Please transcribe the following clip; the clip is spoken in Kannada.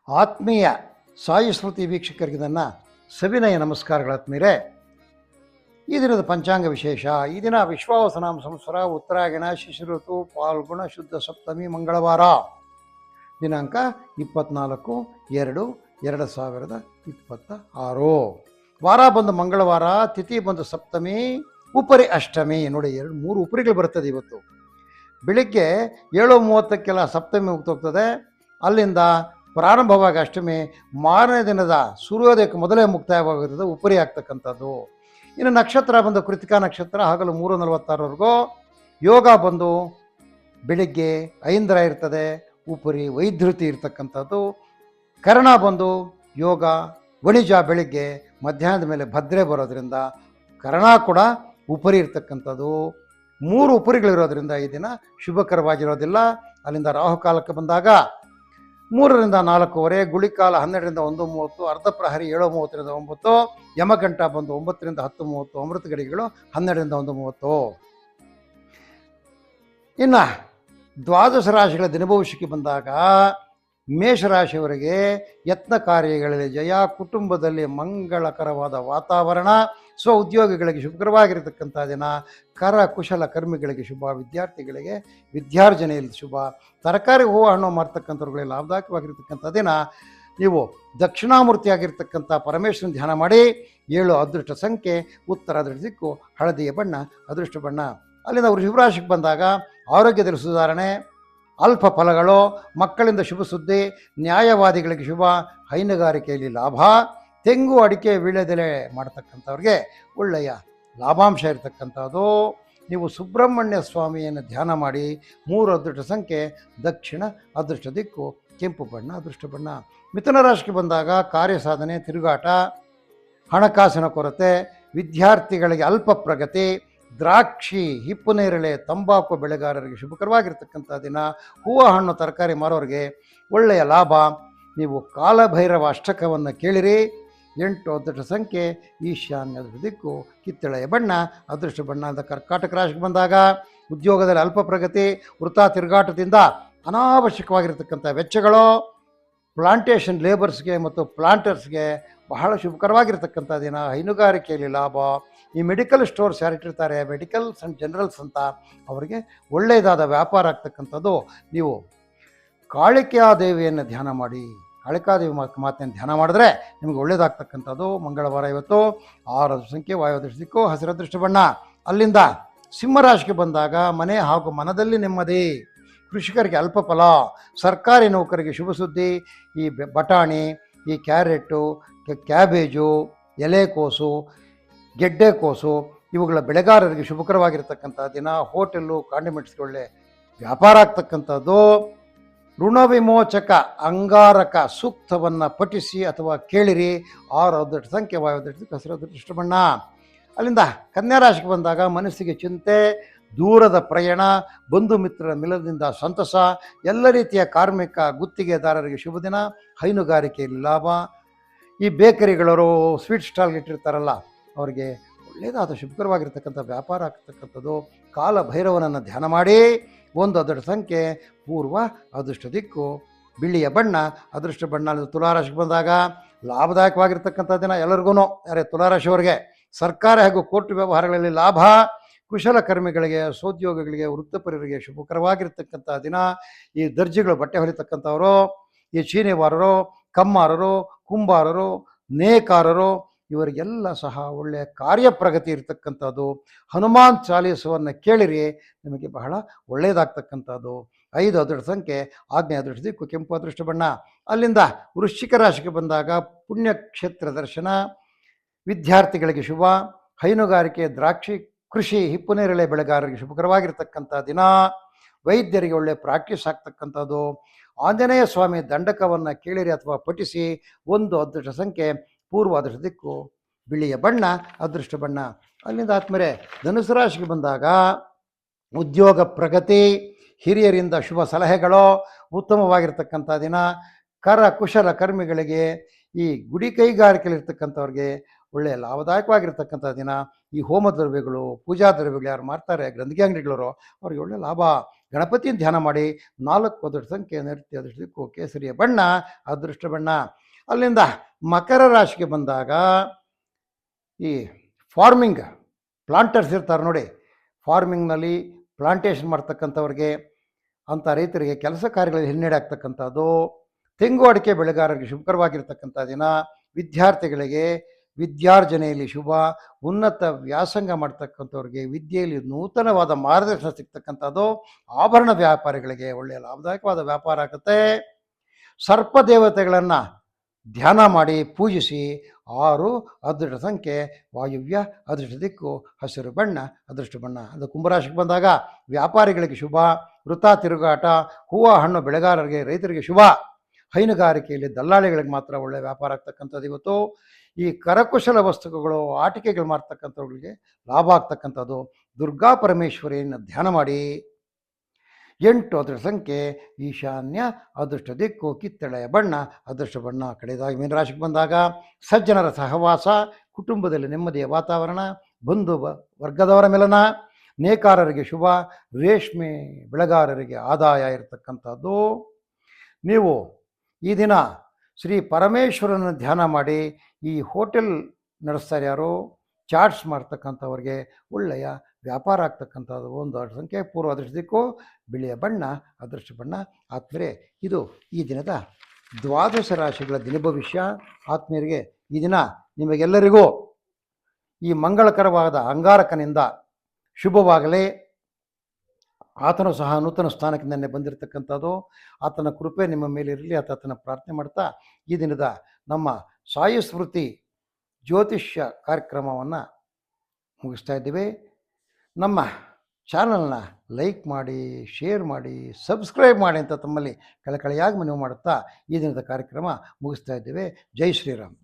ಆತ್ಮೀಯ ಸಾಯಿ ಸ್ಮೃತಿ ವೀಕ್ಷಕರಿಗೆ ನನ್ನ ಸವಿನಯ ನಮಸ್ಕಾರಗಳಾತ್ಮೀರೆ. ಈ ದಿನದ ಪಂಚಾಂಗ ವಿಶೇಷ. ಈ ದಿನ ವಿಶ್ವಾವಸನಾಮ ಸಂವತ್ಸರ ಉತ್ತರಾಯಣ ಶಿಶಿಋತು ಪಾಲ್ಗುಣ ಶುದ್ಧ ಸಪ್ತಮಿ ಮಂಗಳವಾರ. ದಿನಾಂಕ 24/2/2026. ವಾರ ಬಂದು ಮಂಗಳವಾರ, ತಿಥಿ ಬಂದು ಸಪ್ತಮಿ, ಉಪರಿ ಅಷ್ಟಮಿ. ನೋಡಿ, 3 ಉಪರಿಗಳು ಬರ್ತದೆ ಇವತ್ತು. ಬೆಳಿಗ್ಗೆ 7:30ಕ್ಕೆಲ್ಲ ಸಪ್ತಮಿ ಮುಗ್ದೋಗ್ತದೆ. ಅಲ್ಲಿಂದ ಪ್ರಾರಂಭವಾಗಿ ಅಷ್ಟಮಿ, ಮಾರನೇ ದಿನದ ಸೂರ್ಯೋದಯಕ್ಕೆ ಮೊದಲೇ ಮುಕ್ತಾಯವಾಗಿರ್ತದೆ, ಉಪರಿ ಆಗ್ತಕ್ಕಂಥದ್ದು. ಇನ್ನು ನಕ್ಷತ್ರ ಬಂದು ಕೃತಿಕಾ ನಕ್ಷತ್ರ, ಹಗಲು 3:46ವರೆಗೂ. ಯೋಗ ಬಂದು ಬೆಳಿಗ್ಗೆ 5 ಇರ್ತದೆ, ಉಪರಿ ವೈದ್ಯುತಿ ಇರ್ತಕ್ಕಂಥದ್ದು. ಕರ್ಣ ಬಂದು ಯೋಗ ವಣಿಜ ಬೆಳಿಗ್ಗೆ, ಮಧ್ಯಾಹ್ನದ ಮೇಲೆ ಭದ್ರೆ ಬರೋದ್ರಿಂದ ಕರ್ಣ ಕೂಡ ಉಪರಿ ಇರ್ತಕ್ಕಂಥದ್ದು. 3 ಉಪರಿಗಳಿರೋದ್ರಿಂದ ಈ ದಿನ ಶುಭಕರವಾಗಿರೋದಿಲ್ಲ. ಅಲ್ಲಿಂದ ರಾಹುಕಾಲಕ್ಕೆ ಬಂದಾಗ 3ರಿಂದ 4:15, ಗುಳಿಕಾಲ 12ರಿಂದ 1:30, ಅರ್ಧ ಪ್ರಹರಿ 7:30ರಿಂದ 9, ಯಮಗಂಟ ಬಂದು 9ರಿಂದ 10:30, ಅಮೃತ ಗಡಿಗಳು 12ರಿಂದ 1:30. ಇನ್ನು ದ್ವಾದಶ ರಾಶಿಗಳ ದಿನಭವಿಷ್ಯಕ್ಕೆ ಬಂದಾಗ ಮೇಷರಾಶಿಯವರಿಗೆ ಯತ್ನ ಕಾರ್ಯಗಳಲ್ಲಿ ಜಯ, ಕುಟುಂಬದಲ್ಲಿ ಮಂಗಳಕರವಾದ ವಾತಾವರಣ, ಸ್ವ ಉದ್ಯೋಗಿಗಳಿಗೆ ಶುಭಕರವಾಗಿರತಕ್ಕಂಥ ದಿನ, ಕರ ಕುಶಲ ಕರ್ಮಿಗಳಿಗೆ ಶುಭ, ವಿದ್ಯಾರ್ಥಿಗಳಿಗೆ ವಿದ್ಯಾರ್ಜನೆಯಲ್ಲಿ ಶುಭ, ತರಕಾರಿ ಹೂವು ಹಣ್ಣು ಮಾರ್ತಕ್ಕಂಥವ್ರುಗಳಿಗೆ ಲಾಭದಾಯಕವಾಗಿರ್ತಕ್ಕಂಥ ದಿನ. ನೀವು ದಕ್ಷಿಣಾಮೂರ್ತಿಯಾಗಿರ್ತಕ್ಕಂಥ ಪರಮೇಶ್ವರನ ಧ್ಯಾನ ಮಾಡಿ. 7 ಅದೃಷ್ಟ ಸಂಖ್ಯೆ, ಉತ್ತರ ಅದೃಷ್ಟ ದಿಕ್ಕು, ಹಳದಿಯ ಬಣ್ಣ ಅದೃಷ್ಟ ಬಣ್ಣ. ಅಲ್ಲಿಂದ ವೃಷಭರಾಶಿಗೆ ಬಂದಾಗ ಆರೋಗ್ಯದಲ್ಲಿ ಸುಧಾರಣೆ, ಅಲ್ಪ ಫಲಗಳು, ಮಕ್ಕಳಿಂದ ಶುಭ ಸುದ್ದಿ, ನ್ಯಾಯವಾದಿಗಳಿಗೆ ಶುಭ, ಹೈನುಗಾರಿಕೆಯಲ್ಲಿ ಲಾಭ, ತೆಂಗು ಅಡಿಕೆ ವೀಳ್ಯದೆಲೆ ಮಾಡ್ತಕ್ಕಂಥವ್ರಿಗೆ ಒಳ್ಳೆಯ ಲಾಭಾಂಶ ಇರತಕ್ಕಂಥದ್ದು. ನೀವು ಸುಬ್ರಹ್ಮಣ್ಯ ಸ್ವಾಮಿಯನ್ನು ಧ್ಯಾನ ಮಾಡಿ. 3 ಅದೃಷ್ಟ ಸಂಖ್ಯೆ, ದಕ್ಷಿಣ ಅದೃಷ್ಟ ದಿಕ್ಕು, ಕೆಂಪು ಬಣ್ಣ ಅದೃಷ್ಟ ಬಣ್ಣ. ಮಿಥುನ ರಾಶಿಗೆ ಬಂದಾಗ ಕಾರ್ಯ ಸಾಧನೆ, ತಿರುಗಾಟ, ಹಣಕಾಸಿನ ಕೊರತೆ, ವಿದ್ಯಾರ್ಥಿಗಳಿಗೆ ಅಲ್ಪ ಪ್ರಗತಿ, ದ್ರಾಕ್ಷಿ, ಹಿಪ್ಪು ನೇರಳೆ, ತಂಬಾಕು ಬೆಳೆಗಾರರಿಗೆ ಶುಭಕರವಾಗಿರ್ತಕ್ಕಂಥ ದಿನ. ಹೂವು ಹಣ್ಣು ತರಕಾರಿ ಮಾರೋರಿಗೆ ಒಳ್ಳೆಯ ಲಾಭ. ನೀವು ಕಾಲಭೈರವ ಅಷ್ಟಕವನ್ನು ಕೇಳಿರಿ. 8 ಅದೃಷ್ಟ ಸಂಖ್ಯೆ, ಈಶಾನ್ಯ ದಿಕ್ಕು, ಕಿತ್ತಳೆಯ ಬಣ್ಣ ಅದೃಷ್ಟ ಬಣ್ಣ. ಅಂತ ಕರ್ಕಾಟಕ ರಾಶಿಗೆ ಬಂದಾಗ ಉದ್ಯೋಗದಲ್ಲಿ ಅಲ್ಪ ಪ್ರಗತಿ, ವೃಥಾ ತಿರುಗಾಟದಿಂದ ಅನಾವಶ್ಯಕವಾಗಿರ್ತಕ್ಕಂಥ ವೆಚ್ಚಗಳು, ಪ್ಲಾಂಟೇಷನ್ ಲೇಬರ್ಸ್ಗೆ ಮತ್ತು ಪ್ಲಾಂಟರ್ಸ್ಗೆ ಬಹಳ ಶುಭಕರವಾಗಿರ್ತಕ್ಕಂಥ ದಿನ. ಹೈನುಗಾರಿಕೆಯಲ್ಲಿ ಲಾಭ. ಈ ಮೆಡಿಕಲ್ ಸ್ಟೋರ್ಸ್ ಯಾರಿಟ್ಟಿರ್ತಾರೆ, ಮೆಡಿಕಲ್ಸ್ ಆ್ಯಂಡ್ ಜನರಲ್ಸ್ ಅಂತ, ಅವರಿಗೆ ಒಳ್ಳೆಯದಾದ ವ್ಯಾಪಾರ ಆಗ್ತಕ್ಕಂಥದ್ದು. ನೀವು ಕಾಳಿಕಾ ದೇವಿಯನ್ನು ಧ್ಯಾನ ಮಾಡಿ. ಕಾಳಿಕಾದೇವಿ ಮಾತೆಯನ್ನು ಧ್ಯಾನ ಮಾಡಿದ್ರೆ ನಿಮಗೆ ಒಳ್ಳೆಯದಾಗ್ತಕ್ಕಂಥದ್ದು. ಮಂಗಳವಾರ ಇವತ್ತು. 6 ಸಂಖ್ಯೆ, ವಾಯುದೃಷ್ಟ ದಿಕ್ಕು, ಹಸಿರು ಅದೃಷ್ಟ ಬಣ್ಣ. ಅಲ್ಲಿಂದ ಸಿಂಹರಾಶಿಗೆ ಬಂದಾಗ ಮನೆ ಹಾಗೂ ಮನದಲ್ಲಿ ನೆಮ್ಮದಿ, ಕೃಷಿಕರಿಗೆ ಅಲ್ಪ ಫಲ, ಸರ್ಕಾರಿ ನೌಕರಿಗೆ ಶುಭ ಸುದ್ದಿ. ಈ ಬಟಾಣಿ, ಈ ಕ್ಯಾರೆಟು, ಕ್ಯಾಬೇಜು, ಎಲೆಕೋಸು, ಗೆಡ್ಡೆಕೋಸು ಇವುಗಳ ಬೆಳೆಗಾರರಿಗೆ ಶುಭಕರವಾಗಿರ್ತಕ್ಕಂಥ ದಿನ. ಹೋಟೆಲ್ಲು, ಕಾಂಡಿಮೆಂಟ್ಸ್ಗೆ ಒಳ್ಳೆ ವ್ಯಾಪಾರ ಆಗ್ತಕ್ಕಂಥದ್ದು. ಋಣ ವಿಮೋಚಕ ಅಂಗಾರಕ ಸೂಕ್ತವನ್ನು ಪಠಿಸಿ ಅಥವಾ ಕೇಳಿರಿ. 6 ಅದೃಷ್ಟ ಸಂಖ್ಯೆ, ವಾಯುದೃಷ್ಟ ಹಸಿರು ಅದೃಷ್ಟ ಬಣ್ಣ. ಅಲ್ಲಿಂದ ಕನ್ಯಾ ರಾಶಿಗೆ ಬಂದಾಗ ಮನಸ್ಸಿಗೆ ಚಿಂತೆ, ದೂರದ ಪ್ರಯಾಣ, ಬಂಧು ಮಿತ್ರರ ಮಿಲನದಿಂದ ಸಂತಸ, ಎಲ್ಲ ರೀತಿಯ ಕಾರ್ಮಿಕ ಗುತ್ತಿಗೆದಾರರಿಗೆ ಶುಭ ದಿನ. ಹೈನುಗಾರಿಕೆಯಲ್ಲಿ ಲಾಭ. ಈ ಬೇಕರಿಗಳವರು ಸ್ವೀಟ್ ಸ್ಟಾಲ್ಗೆ ಇಟ್ಟಿರ್ತಾರಲ್ಲ, ಅವರಿಗೆ ಒಳ್ಳೆಯದಾದ ಶುಭಕರವಾಗಿರ್ತಕ್ಕಂಥ ವ್ಯಾಪಾರ ಆಗ್ತಕ್ಕಂಥದ್ದು. ಕಾಲ ಭೈರವನನ್ನು ಧ್ಯಾನ ಮಾಡಿ. 1 ಅದೃಷ್ಟ ಸಂಖ್ಯೆ, ಪೂರ್ವ ಅದೃಷ್ಟ ದಿಕ್ಕು, ಬಿಳಿಯ ಬಣ್ಣ ಅದೃಷ್ಟ ಬಣ್ಣ. ತುಲಾರಾಶಿಗೆ ಬಂದಾಗ ಲಾಭದಾಯಕವಾಗಿರ್ತಕ್ಕಂಥ ದಿನ ಎಲ್ಲರಿಗೂ. ಯಾರೇ ತುಲಾರಾಶಿಯವರಿಗೆ ಸರ್ಕಾರ ಹಾಗೂ ಕೋರ್ಟ್ ವ್ಯವಹಾರಗಳಲ್ಲಿ ಲಾಭ, ಕುಶಲಕರ್ಮಿಗಳಿಗೆ, ಸೋದ್ಯೋಗಿಗಳಿಗೆ, ವೃತ್ತಿಪರರಿಗೆ ಶುಭಕರವಾಗಿರ್ತಕ್ಕಂಥ ದಿನ. ಈ ದರ್ಜಿಗಳು, ಬಟ್ಟೆ ಹೊಲಿತಕ್ಕಂಥವರು, ಈ ಚೀನಿವಾರರು, ಕಮ್ಮಾರರು, ಕುಂಬಾರರು, ನೇಕಾರರು, ಇವರಿಗೆಲ್ಲ ಸಹ ಒಳ್ಳೆಯ ಕಾರ್ಯಪ್ರಗತಿ ಇರತಕ್ಕಂಥದ್ದು. ಹನುಮಾನ್ ಚಾಲೀಸವನ್ನು ಕೇಳಿರಿ, ನಿಮಗೆ ಬಹಳ ಒಳ್ಳೆಯದಾಗ್ತಕ್ಕಂಥದ್ದು. 5 ಅದೃಷ್ಟ ಸಂಖ್ಯೆ, ಆಗ್ನೇಯ ಅದೃಷ್ಟ ದಿಕ್ಕು, ಕೆಂಪು ಅದೃಷ್ಟ ಬಣ್ಣ. ಅಲ್ಲಿಂದ ವೃಶ್ಚಿಕ ರಾಶಿಗೆ ಬಂದಾಗ ಪುಣ್ಯಕ್ಷೇತ್ರ ದರ್ಶನ, ವಿದ್ಯಾರ್ಥಿಗಳಿಗೆ ಶುಭ, ಹೈನುಗಾರಿಕೆ, ದ್ರಾಕ್ಷಿ ಕೃಷಿ, ಹಿಪ್ಪು ನೇರಳೆ ಬೆಳೆಗಾರರಿಗೆ ಶುಭಕರವಾಗಿರ್ತಕ್ಕಂಥ ದಿನ. ವೈದ್ಯರಿಗೆ ಒಳ್ಳೆಯ ಪ್ರಾಕ್ಟೀಸ್ ಆಗ್ತಕ್ಕಂಥದ್ದು. ಆಂಜನೇಯ ಸ್ವಾಮಿ ದಂಡಕವನ್ನು ಕೇಳಿರಿ ಅಥವಾ ಪಠಿಸಿ. 1 ಅದೃಷ್ಟ ಸಂಖ್ಯೆ, ಪೂರ್ವ ಅದೃಷ್ಟ ದಿಕ್ಕು, ಬಿಳಿಯ ಬಣ್ಣ ಅದೃಷ್ಟ ಬಣ್ಣ. ಅಲ್ಲಿಂದ ಆದ್ಮೇಲೆ ಧನುಸು ರಾಶಿಗೆ ಬಂದಾಗ ಉದ್ಯೋಗ ಪ್ರಗತಿ, ಹಿರಿಯರಿಂದ ಶುಭ ಸಲಹೆಗಳು, ಉತ್ತಮವಾಗಿರ್ತಕ್ಕಂಥ ದಿನ. ಕರ ಕುಶಲ ಕರ್ಮಿಗಳಿಗೆ, ಈ ಗುಡಿ ಕೈಗಾರಿಕೆಯಲ್ಲಿರ್ತಕ್ಕಂಥವ್ರಿಗೆ ಒಳ್ಳೆಯ ಲಾಭದಾಯಕವಾಗಿರ್ತಕ್ಕಂಥ ದಿನ. ಈ ಹೋಮ ದ್ರವ್ಯಗಳು, ಪೂಜಾ ದ್ರವ್ಯಗಳು ಯಾರು ಮಾಡ್ತಾರೆ, ಗ್ರಂಥಿಗೆ ಅಂಗಡಿಗಳವರು, ಅವ್ರಿಗೆ ಒಳ್ಳೆಯ ಲಾಭ. ಗಣಪತಿಯನ್ನು ಧ್ಯಾನ ಮಾಡಿ 4 ಅದೃಷ್ಟ ಸಂಖ್ಯೆ ನೃತ್ಯ ಅದೃಷ್ಟ ದಿಕ್ಕು ಕೇಸರಿಯ ಬಣ್ಣ ಅದೃಷ್ಟ ಬಣ್ಣ. ಅಲ್ಲಿಂದ ಮಕರ ರಾಶಿಗೆ ಬಂದಾಗ ಈ ಫಾರ್ಮಿಂಗ್ ಪ್ಲಾಂಟರ್ಸ್ ಇರ್ತಾರೆ ನೋಡಿ, ಫಾರ್ಮಿಂಗ್ನಲ್ಲಿ ಪ್ಲಾಂಟೇಶನ್ ಮಾಡ್ತಕ್ಕಂಥವ್ರಿಗೆ, ಅಂಥ ರೈತರಿಗೆ ಕೆಲಸ ಕಾರ್ಯಗಳಲ್ಲಿ ಹಿನ್ನಡೆ ಆಗ್ತಕ್ಕಂಥದ್ದು. ತೆಂಗು ಅಡಿಕೆ ಬೆಳೆಗಾರರಿಗೆ ಶುಭಕರವಾಗಿರ್ತಕ್ಕಂಥ ದಿನ. ವಿದ್ಯಾರ್ಥಿಗಳಿಗೆ ವಿದ್ಯಾರ್ಜನೆಯಲ್ಲಿ ಶುಭ. ಉನ್ನತ ವ್ಯಾಸಂಗ ಮಾಡ್ತಕ್ಕಂಥವ್ರಿಗೆ ವಿದ್ಯೆಯಲ್ಲಿ ನೂತನವಾದ ಮಾರ್ಗದರ್ಶನ ಸಿಗ್ತಕ್ಕಂಥದ್ದು. ಆಭರಣ ವ್ಯಾಪಾರಿಗಳಿಗೆ ಒಳ್ಳೆಯ ಲಾಭದಾಯಕವಾದ ವ್ಯಾಪಾರ ಆಗುತ್ತೆ. ಸರ್ಪ ದೇವತೆಗಳನ್ನು ಧ್ಯಾನ ಮಾಡಿ ಪೂಜಿಸಿ. 6 ಅದೃಷ್ಟ ಸಂಖ್ಯೆ ವಾಯುವ್ಯ ಅದೃಷ್ಟ ದಿಕ್ಕು ಹಸಿರು ಬಣ್ಣ ಅದೃಷ್ಟ ಬಣ್ಣ. ಅದು ಕುಂಭರಾಶಿಗೆ ಬಂದಾಗ ವ್ಯಾಪಾರಿಗಳಿಗೆ ಶುಭ. ವೃಥಾ ತಿರುಗಾಟ, ಹೂವು ಹಣ್ಣು ಬೆಳೆಗಾರರಿಗೆ ರೈತರಿಗೆ ಶುಭ. ಹೈನುಗಾರಿಕೆಯಲ್ಲಿ ದಲ್ಲಾಳಿಗಳಿಗೆ ಮಾತ್ರ ಒಳ್ಳೆಯ ವ್ಯಾಪಾರ ಆಗ್ತಕ್ಕಂಥದ್ದು ಇವತ್ತು. ಈ ಕರಕುಶಲ ವಸ್ತುಗಳು ಆಟಿಕೆಗಳು ಮಾಡ್ತಕ್ಕಂಥವ್ರಿಗೆ ಲಾಭ ಆಗ್ತಕ್ಕಂಥದ್ದು. ದುರ್ಗಾ ಪರಮೇಶ್ವರಿಯನ್ನು ಧ್ಯಾನ ಮಾಡಿ. 8 ಅದೃಷ್ಟ ಸಂಖ್ಯೆ ಈಶಾನ್ಯ ಅದೃಷ್ಟ ದಿಕ್ಕು ಕಿತ್ತಳೆಯ ಬಣ್ಣ ಅದೃಷ್ಟ ಬಣ್ಣ. ಕಡೆಯದಾಗಿ ಮೀನರಾಶಿಗೆ ಬಂದಾಗ ಸಜ್ಜನರ ಸಹವಾಸ, ಕುಟುಂಬದಲ್ಲಿ ನೆಮ್ಮದಿಯ ವಾತಾವರಣ, ಬಂಧು ವರ್ಗದವರ ಮಿಲನ, ನೇಕಾರರಿಗೆ ಶುಭ. ರೇಷ್ಮೆ ಬೆಳೆಗಾರರಿಗೆ ಆದಾಯ ಇರತಕ್ಕಂಥದ್ದು. ನೀವು ಈ ದಿನ ಶ್ರೀ ಪರಮೇಶ್ವರನ ಧ್ಯಾನ ಮಾಡಿ. ಈ ಹೋಟೆಲ್ ನಡೆಸ್ತಾರೆ ಯಾರು, ಚಾಟ್ಸ್ ಮಾಡ್ತಕ್ಕಂಥವ್ರಿಗೆ ಒಳ್ಳೆಯ ವ್ಯಾಪಾರ ಆಗ್ತಕ್ಕಂಥದ್ದು. 1 ಅದೃಷ್ಟ ಸಂಖ್ಯೆ ಪೂರ್ವ ಅದೃಷ್ಟ ದಿಕ್ಕು ಬಿಳಿಯ ಬಣ್ಣ ಅದೃಷ್ಟ ಬಣ್ಣ. ಆತ್ಮೀಯರೇ, ಇದು ಈ ದಿನದ 12 ರಾಶಿಗಳ ದಿನ ಭವಿಷ್ಯ. ಆತ್ಮೀಯರಿಗೆ ಈ ದಿನ ನಿಮಗೆಲ್ಲರಿಗೂ ಈ ಮಂಗಳಕರವಾದ ಅಂಗಾರಕನಿಂದ ಶುಭವಾಗಲಿ. ಆತನು ಸಹ ನೂತನ ಸ್ಥಾನಕ್ಕೆ ನೆನ್ನೆ ಬಂದಿರತಕ್ಕಂಥದ್ದು. ಆತನ ಕೃಪೆ ನಿಮ್ಮ ಮೇಲೆ ಇರಲಿ ಅಂತ ಆತನ ಪ್ರಾರ್ಥನೆ ಮಾಡ್ತಾ ಈ ದಿನದ ನಮ್ಮ ಸಾಯಿ ಸ್ಮೃತಿ ಜ್ಯೋತಿಷ್ಯ ಕಾರ್ಯಕ್ರಮವನ್ನು ಮುಗಿಸ್ತಾ ಇದ್ದೀವಿ. ನಮ್ಮ ಚಾನಲ್ನ ಲೈಕ್ ಮಾಡಿ, ಶೇರ್ ಮಾಡಿ, ಸಬ್ಸ್ಕ್ರೈಬ್ ಮಾಡಿ ಅಂತ ತಮ್ಮಲ್ಲಿ ಕಳಕಳಿಯಾಗಿ ಮನವಿ ಮಾಡುತ್ತಾ ಈ ದಿನದ ಕಾರ್ಯಕ್ರಮ ಮುಗಿಸ್ತಾ ಇದ್ದೇವೆ. ಜೈ ಶ್ರೀರಾಮ್.